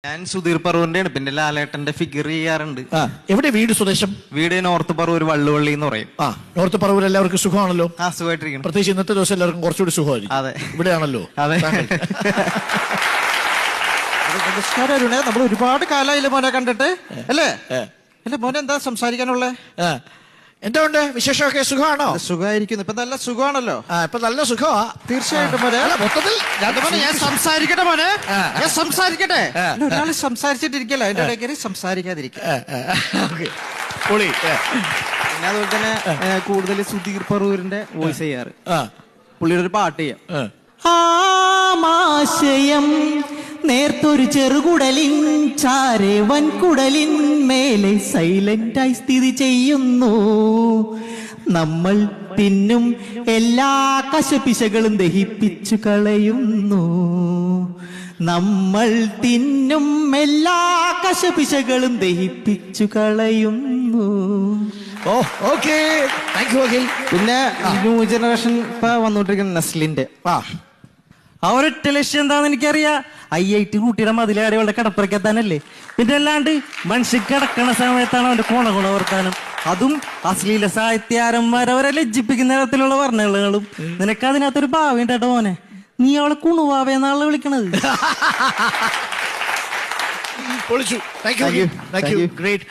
ഞാൻ സുധീർ പറവൂരിന്റെയാണ്. പിന്നെ ലാലേട്ടന്റെ ഫിഗർ ചെയ്യാറുണ്ട്. എവിടെ വീട് സ്വദേശം? വീട് നോർത്ത് പറവൂർ വള്ളുവള്ളി എന്ന് പറയും. നോർത്ത് പറവൂർ എല്ലാവർക്കും സുഖമാണല്ലോ? സുഖമായിട്ടിരിക്കുന്നു. പ്രത്യേകിച്ച് ഇന്നത്തെ ദിവസം എല്ലാവർക്കും കുറച്ചുകൂടി സുഖമായിരിക്കും. അതെ, ഇവിടെയാണല്ലോ. അതെ. നമസ്കാരം. നമ്മൾ ഒരുപാട് കാലമായില്ലേ മോനെ കണ്ടിട്ട്, അല്ലേ? അല്ലെ മോനെ, എന്താ സംസാരിക്കാനുള്ളേ? എന്താ ഉണ്ട് വിശേഷമൊക്കെ? സുഖമാണോ? സുഖമായിരിക്കുന്നു. ഇപ്പൊ നല്ല സുഖമാണല്ലോ. ഇപ്പൊ നല്ല സുഖമാ. തീർച്ചയായിട്ടും മോനെ. മൊത്തത്തിൽ ഞാൻ സംസാരിക്കട്ടെ മോനെ, ഞാൻ സംസാരിക്കട്ടെ. ഒരാൾ സംസാരിച്ചിട്ടിരിക്കല്ല, അതിന്റെ ഇടയ്ക്ക് സംസാരിക്കാതിരിക്കും. പിന്നെ അതുപോലെ തന്നെ കൂടുതൽ സുധീർ പറവൂരിന്റെ വോയിസ് ചെയ്യാറ്. പുള്ളിയുടെ ഒരു പാട്ട് ചെയ്യാം. ആമാശയം നേർത്തൊരു ചെറുകുടലിൻ ചാരെ വൻകുടലിൻ മേലെ സൈലന്റായി സ്ഥിതി ചെയ്യുന്നു. നമ്മൾ തിന്നും എല്ലാ കശപിശകളും ദഹിപ്പിച്ചു കളയുന്നു. നമ്മൾ തിന്നും എല്ലാ കശപിശകളും ദഹിപ്പിച്ചു കളയുന്നു. പിന്നെ ന്യൂ ജനറേഷൻ ഇപ്പൊ വന്നോണ്ടിരിക്കുന്ന നസ്ലിന്റെ ആ ഒരൊറ്റ ലക്ഷ്യം എന്താന്ന് എനിക്കറിയാം. IIT കൂട്ടിയുടെ മതിലാടി അവളുടെ കടപ്പുറക്കെത്താനല്ലേ. പിന്നെ അല്ലാണ്ട് മനുഷ്യ കിടക്കണ സമയത്താണ് അവന്റെ കോണ വർത്താനം. അതും അശ്ലീല സാഹിത്യാരന്മാരെ അവരെ ലജ്ജിപ്പിക്കുന്ന തരത്തിലുള്ള വർണ്ണകളും. നിനക്ക് അതിനകത്തൊരു ഭാവി ഉണ്ടോ മോനെ? നീ അവളെ കുണുവാവേന്നാളെ വിളിക്കണത്. Thank you. Great.